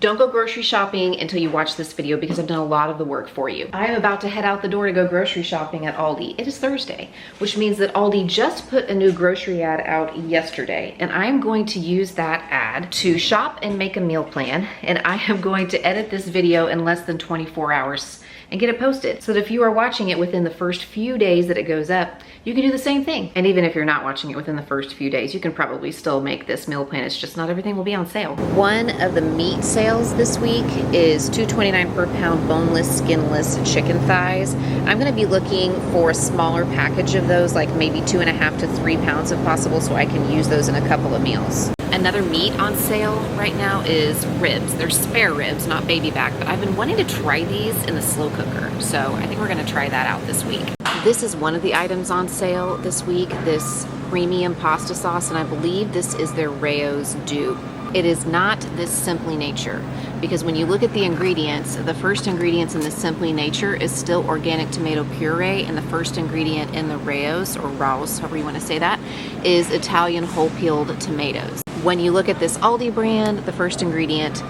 Don't go grocery shopping until you watch this video because I've done a lot of the work for you. I am about to head out the door to go grocery shopping at Aldi. It is Thursday, which means that Aldi just put a new grocery ad out yesterday, and I am going to use that ad to shop and make a meal plan, and I am going to edit this video in less than 24 hours and get it posted so that if you are watching it within the first few days that it goes up, you can do the same thing. And even if you're not watching it within the first few days, you can probably still make this meal plan. It's just not everything will be on sale. One of the meat sales this week is $2.29 per pound boneless, skinless chicken thighs. I'm gonna be looking for a smaller package of those, like maybe 2.5 to 3 pounds if possible, so I can use those in a couple of meals. Another meat on sale right now is ribs. They're spare ribs, not baby back, but I've been wanting to try these in the slow cooker, so I think we're gonna try that out this week. This is one of the items on sale this week, this premium pasta sauce, and I believe this is their Rao's dupe. It is not this Simply Nature, because when you look at the ingredients, the first ingredients in the Simply Nature is still organic tomato puree, and the first ingredient in the Rao's, or Rao's, however you want to say that, is Italian whole-peeled tomatoes. When you look at this Aldi brand, the first ingredient,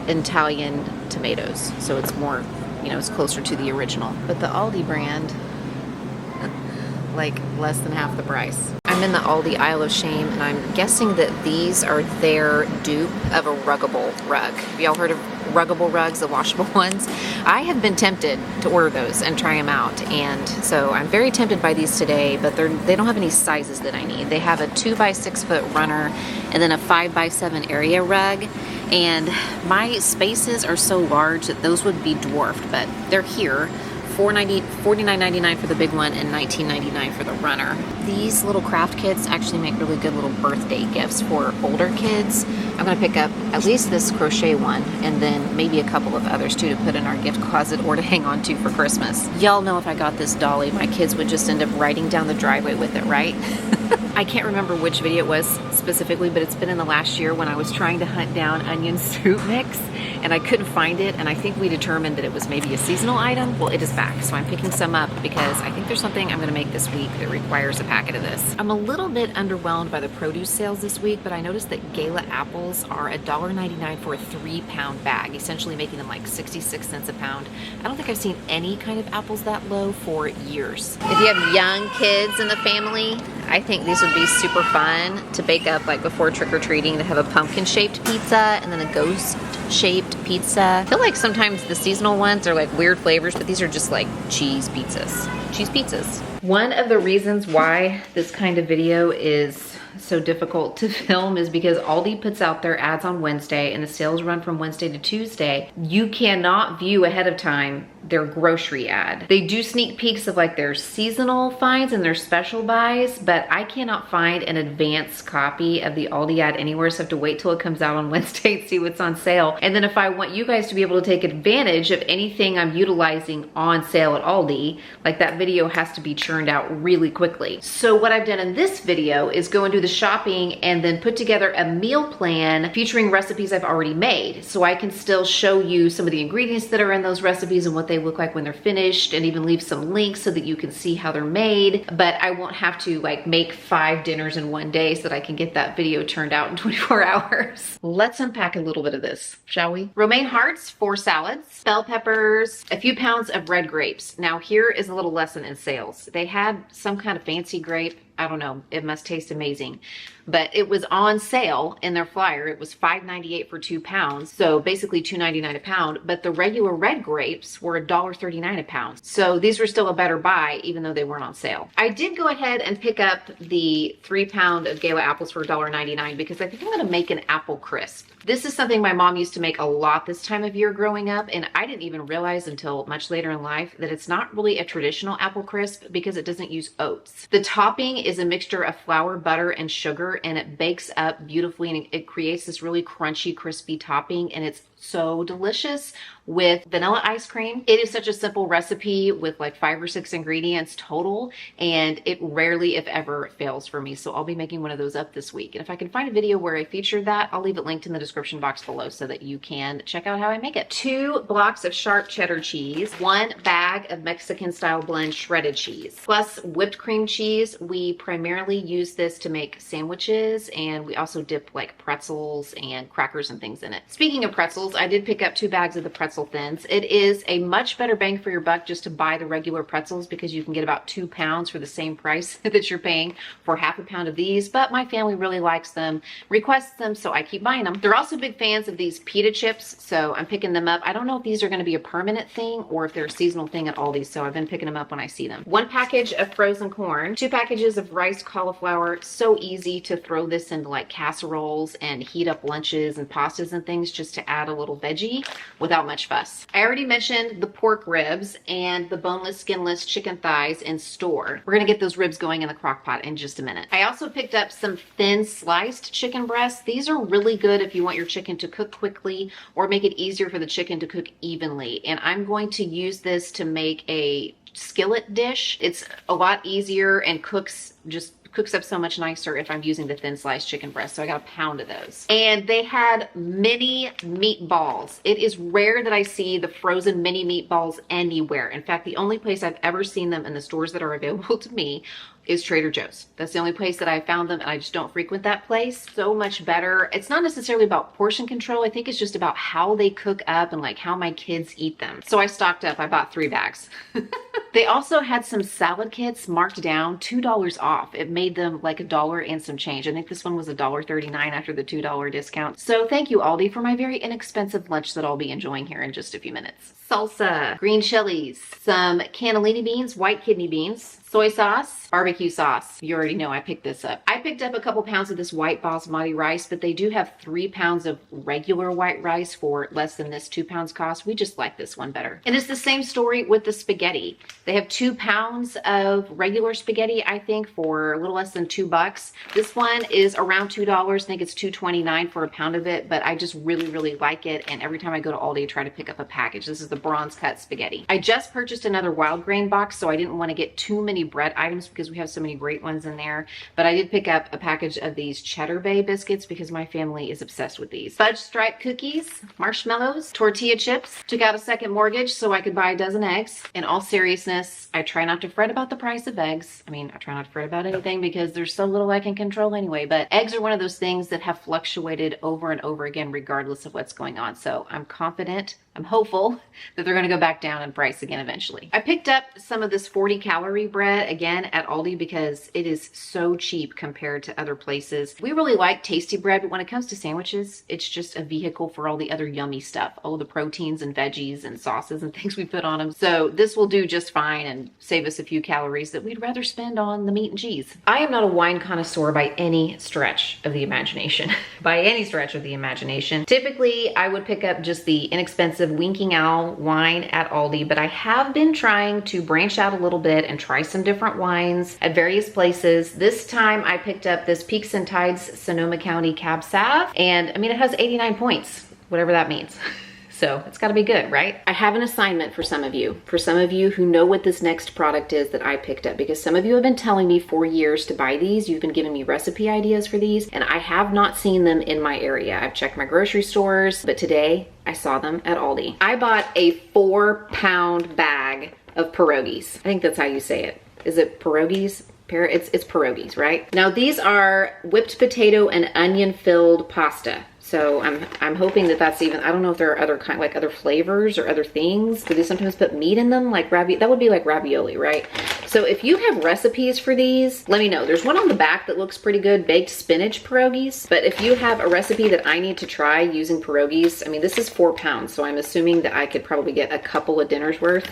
Italian tomatoes. So it's more, you know, it's closer to the original. But the Aldi brand, like less than half the price. I'm in the Aldi aisle of shame, and I'm guessing that these are their dupe of a Ruggable rug. Have y'all heard of Ruggable rugs, the washable ones? I have been tempted to order those and try them out, and so I'm very tempted by these today, but they don't have any sizes that I need. They have a 2 by 6 foot runner and then a 5 by 7 area rug, and my spaces are so large that those would be dwarfed, but they're here. $49.99 for the big one and $19.99 for the runner. These little craft kits actually make really good little birthday gifts for older kids. I'm gonna pick up at least this crochet one and then maybe a couple of others too to put in our gift closet or to hang on to for Christmas. Y'all know if I got this dolly, my kids would just end up riding down the driveway with it, right? I can't remember which video it was specifically, but it's been in the last year when I was trying to hunt down onion soup mix and I couldn't find it, and I think we determined that it was maybe a seasonal item. Well, it is back, so I'm picking some up because I think there's something I'm gonna make this week that requires a packet of this. I'm a little bit underwhelmed by the produce sales this week, but I noticed that Gala apples are $1.99 for a 3 pound bag, essentially making them like 66 cents a pound. I don't think I've seen any kind of apples that low for years. If you have young kids in the family, I think these would be super fun to bake up like before trick-or-treating. They have a pumpkin-shaped pizza and then a ghost-shaped pizza. I feel like sometimes the seasonal ones are like weird flavors, but these are just like cheese pizzas. Cheese pizzas. One of the reasons why this kind of video is so difficult to film is because Aldi puts out their ads on Wednesday and the sales run from Wednesday to Tuesday. You cannot view ahead of time their grocery ad. They do sneak peeks of like their seasonal finds and their special buys, but I cannot find an advanced copy of the Aldi ad anywhere, so I have to wait till it comes out on Wednesday and see what's on sale. And then if I want you guys to be able to take advantage of anything I'm utilizing on sale at Aldi, like that video has to be churned out really quickly. So what I've done in this video is go and do the shopping and then put together a meal plan featuring recipes I've already made, so I can still show you some of the ingredients that are in those recipes and what they look like when they're finished, and even leave some links so that you can see how they're made. But I won't have to like make 5 dinners in one day so that I can get that video turned out in 24 hours. Let's unpack a little bit of this, shall we? Romaine hearts, 4 salads, bell peppers, a few pounds of red grapes. Now here is a little lesson in sales. They had some kind of fancy grape. I don't know, it must taste amazing. But it was on sale in their flyer. It was $5.98 for 2 pounds. So basically $2.99 a pound, but the regular red grapes were $1.39 a pound. So these were still a better buy, even though they weren't on sale. I did go ahead and pick up the 3 pound of Gala apples for $1.99 because I think I'm gonna make an apple crisp. This is something my mom used to make a lot this time of year growing up, and I didn't even realize until much later in life that it's not really a traditional apple crisp because it doesn't use oats. The topping is a mixture of flour, butter, and sugar, and it bakes up beautifully, and it creates this really crunchy, crispy topping, and it's so delicious with vanilla ice cream. It is such a simple recipe with like 5 or 6 ingredients total, and it rarely, if ever, fails for me. So I'll be making one of those up this week. And if I can find a video where I feature that, I'll leave it linked in the description box below so that you can check out how I make it. 2 blocks of sharp cheddar cheese, 1 bag of Mexican style blend shredded cheese, plus whipped cream cheese. We primarily use this to make sandwiches sandwiches, and we also dip like pretzels and crackers and things in it. Speaking of pretzels, I did pick up 2 bags of the pretzel thins. It is a much better bang for your buck just to buy the regular pretzels because you can get about 2 pounds for the same price that you're paying for half a pound of these, but my family really likes them, requests them, so I keep buying them. They're also big fans of these pita chips, so I'm picking them up. I don't know if these are going to be a permanent thing or if they're a seasonal thing at Aldi, so I've been picking them up when I see them. 1 package of frozen corn, 2 packages of rice cauliflower. So easy to throw this into like casseroles and heat up lunches and pastas and things just to add a little veggie without much fuss. I already mentioned the pork ribs and the boneless, skinless chicken thighs in store. We're gonna get those ribs going in the crock pot in just a minute. I also picked up some thin sliced chicken breasts. These are really good if you want your chicken to cook quickly or make it easier for the chicken to cook evenly. And I'm going to use this to make a skillet dish. It's a lot easier and cooks up so much nicer if I'm using the thin sliced chicken breast. So I got a pound of those. And they had mini meatballs. It is rare that I see the frozen mini meatballs anywhere. In fact, the only place I've ever seen them in the stores that are available to me is Trader Joe's. That's the only place that I found them, and I just don't frequent that place. So much better. It's not necessarily about portion control. I think it's just about how they cook up and like how my kids eat them. So I stocked up. I bought 3 bags. They also had some salad kits marked down $2 off. It made them like $1 and some change. I think this one was $1.39 after the $2 discount. So thank you, Aldi, for my very inexpensive lunch that I'll be enjoying here in just a few minutes. Salsa, green chilies, some cannellini beans, white kidney beans, soy sauce, barbecue sauce. You already know I picked this up. I picked up a couple pounds of this white basmati rice, but they do have 3 pounds of regular white rice for less than this 2 pounds cost. We just like this one better. And it's the same story with the spaghetti. They have 2 pounds of regular spaghetti, I think, for a little less than $2. This one is around $2. I think it's $2.29 for a pound of it, but I just really, really like it. And every time I go to Aldi, I try to pick up a package. This is the bronze cut spaghetti. I just purchased another wild grain box, so I didn't want to get too many bread items because we have so many great ones in there. But I did pick up a package of these Cheddar Bay biscuits because my family is obsessed with these. Fudge stripe cookies, marshmallows, tortilla chips. Took out a second mortgage so I could buy a dozen eggs. In all seriousness, I try not to fret about the price of eggs. I mean, I try not to fret about anything because there's so little I can control anyway. But eggs are one of those things that have fluctuated over and over again regardless of what's going on. So I'm confident, I'm hopeful that they're going to go back down in price again eventually. I picked up some of this 40-calorie bread again at Aldi because it is so cheap compared to other places. We really like tasty bread, but when it comes to sandwiches, it's just a vehicle for all the other yummy stuff, all the proteins and veggies and sauces and things we put on them. So this will do just fine and save us a few calories that we'd rather spend on the meat and cheese. I am not a wine connoisseur by any stretch of the imagination. By any stretch of the imagination. Typically, I would pick up just the inexpensive Winking Owl wine at Aldi, but I have been trying to branch out a little bit and try some different wines at various places. This time I picked up this Peaks and Tides Sonoma County Cab Sav, and I mean, it has 89 points, whatever that means. So it's gotta be good, right? I have an assignment for some of you who know what this next product is that I picked up, because some of you have been telling me for years to buy these. You've been giving me recipe ideas for these, and I have not seen them in my area. I've checked my grocery stores, but today I saw them at Aldi. I bought a 4-pound bag of pierogies. I think that's how you say it. Is it pierogies? It's pierogies, right? Now these are whipped potato and onion filled pasta. So I'm hoping that that's even, I don't know if there are other kind, like other flavors or other things. Do they sometimes put meat in them? Like that would be like ravioli, right? So if you have recipes for these, let me know. There's one on the back that looks pretty good, baked spinach pierogies. But if you have a recipe that I need to try using pierogies, I mean, this is 4 pounds. So I'm assuming that I could probably get a couple of dinners worth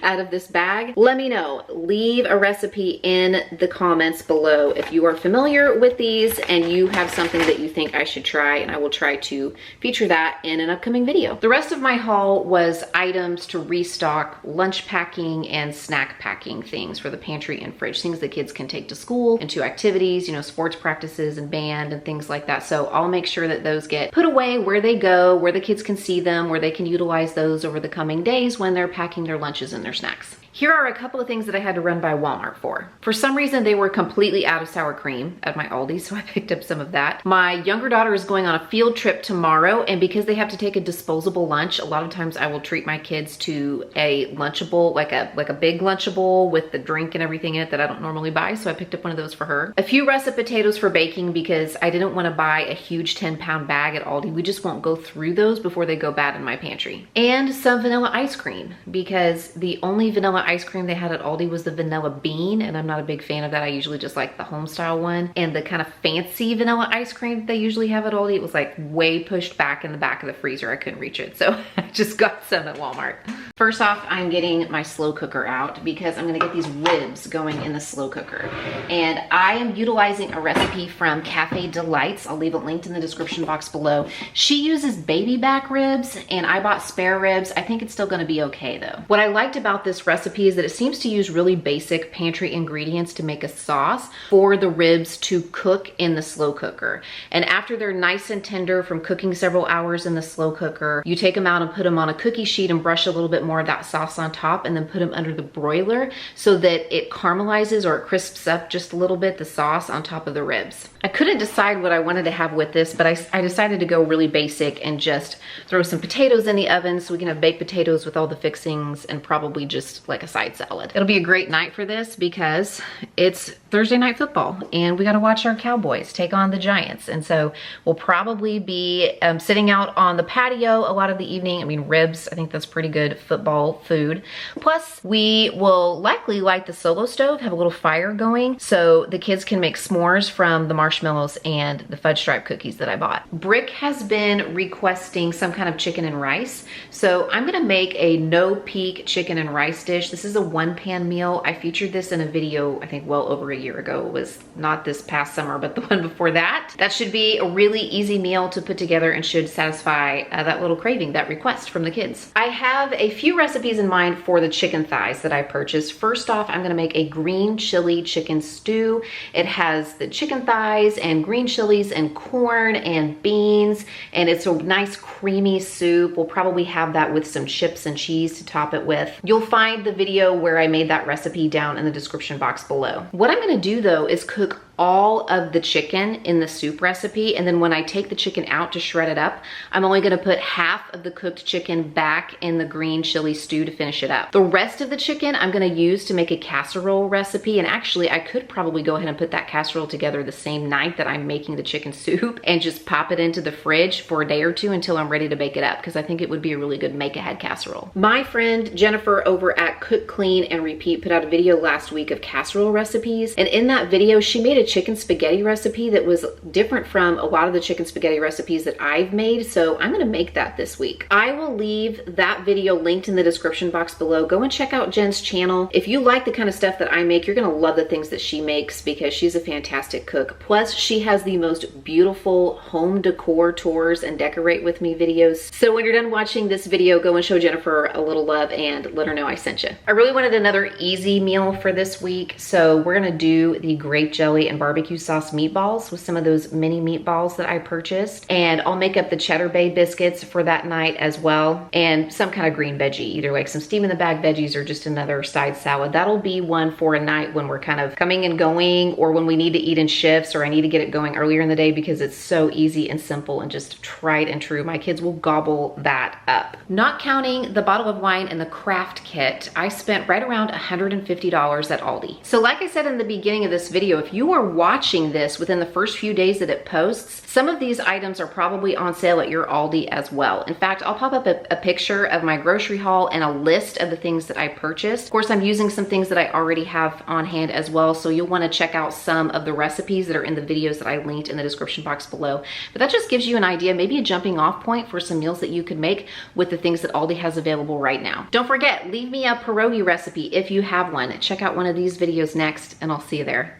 out of this bag. Let me know. Leave a recipe in the comments below if you are familiar with these and you have something that you think I should try, and I will try to feature that in an upcoming video. The rest of my haul was items to restock lunch packing and snack packing things for the pantry and fridge, things that kids can take to school and to activities, you know, sports practices and band and things like that. So I'll make sure that those get put away where they go, where the kids can see them, where they can utilize those over the coming days when they're packing their lunches and their snacks. Here are a couple of things that I had to run by Walmart for. For some reason, they were completely out of sour cream at my Aldi, so I picked up some of that. My younger daughter is going on a field trip tomorrow, and because they have to take a disposable lunch, a lot of times I will treat my kids to a Lunchable, like a big Lunchable with the drink and everything in it that I don't normally buy, so I picked up one of those for her. A few russet potatoes for baking because I didn't want to buy a huge 10-pound bag at Aldi. We just won't go through those before they go bad in my pantry. And some vanilla ice cream because the only vanilla ice cream they had at Aldi was the vanilla bean, and I'm not a big fan of that. I usually just like the home style one. And the kind of fancy vanilla ice cream that they usually have at Aldi, it was like way pushed back in the back of the freezer. I couldn't reach it, so I just got some at Walmart. First off, I'm getting my slow cooker out because I'm gonna get these ribs going in the slow cooker. And I am utilizing a recipe from Cafe Delights. I'll leave it linked in the description box below. She uses baby back ribs and I bought spare ribs. I think it's still gonna be okay though. What I liked about this recipe is that it seems to use really basic pantry ingredients to make a sauce for the ribs to cook in the slow cooker. And after they're nice and tender from cooking several hours in the slow cooker, you take them out and put them on a cookie sheet and brush a little bit more of that sauce on top and then put them under the broiler so that it caramelizes or it crisps up just a little bit the sauce on top of the ribs. I couldn't decide what I wanted to have with this, but I decided to go really basic and just throw some potatoes in the oven so we can have baked potatoes with all the fixings and probably just like a side salad. It'll be a great night for this because it's Thursday night football and we got to watch our Cowboys take on the Giants. And so we'll probably be sitting out on the patio a lot of the evening. I mean, ribs, I think that's pretty good football food. Plus, we will likely light the Solo stove, have a little fire going so the kids can make s'mores from the marshmallows and the fudge stripe cookies that I bought. Brick has been requesting some kind of chicken and rice. So I'm gonna make a no-peak chicken and rice dish. This is a one-pan meal. I featured this in a video, I think well over a year ago. It was not this past summer, but the one before that. That should be a really easy meal to put together and should satisfy that little craving, that request from the kids. I have a few recipes in mind for the chicken thighs that I purchased. First off, I'm gonna make a green chili chicken stew. It has the chicken thighs and green chilies and corn and beans, and it's a nice creamy soup. We'll probably have that with some chips and cheese to top it with. You'll find the video where I made that recipe down in the description box below. What I'm gonna do though is cook all of the chicken in the soup recipe, and then when I take the chicken out to shred it up, I'm only gonna put half of the cooked chicken back in the green chili stew to finish it up. The rest of the chicken I'm gonna use to make a casserole recipe, and actually I could probably go ahead and put that casserole together the same night that I'm making the chicken soup and just pop it into the fridge for a day or two until I'm ready to bake it up, because I think it would be a really good make-ahead casserole. My friend Jennifer over at Cook, Clean, and Repeat put out a video last week of casserole recipes, and in that video she made a chicken spaghetti recipe that was different from a lot of the chicken spaghetti recipes that I've made, so I'm gonna make that this week. I will leave that video linked in the description box below. Go and check out Jen's channel. If you like the kind of stuff that I make, you're gonna love the things that she makes because she's a fantastic cook. Plus, she has the most beautiful home decor tours and decorate with me videos. So when you're done watching this video, go and show Jennifer a little love and let her know I sent you. I really wanted another easy meal for this week, so we're gonna do the grape jelly and barbecue sauce meatballs with some of those mini meatballs that I purchased. And I'll make up the cheddar bay biscuits for that night as well. And some kind of green veggie, either like some steam in the bag veggies or just another side salad. That'll be one for a night when we're kind of coming and going, or when we need to eat in shifts, or I need to get it going earlier in the day because it's so easy and simple and just tried and true. My kids will gobble that up. Not counting the bottle of wine and the craft kit, I spent right around $150 at Aldi. So like I said in the beginning of this video, if you are watching this within the first few days that it posts, some of these items are probably on sale at your Aldi as well. In fact, I'll pop up a picture of my grocery haul and a list of the things that I purchased. Of course, I'm using some things that I already have on hand as well, so you'll want to check out some of the recipes that are in the videos that I linked in the description box below. But that just gives you an idea, maybe a jumping off point for some meals that you could make with the things that Aldi has available right now. Don't forget, leave me a pierogi recipe if you have one. Check out one of these videos next, and I'll see you there.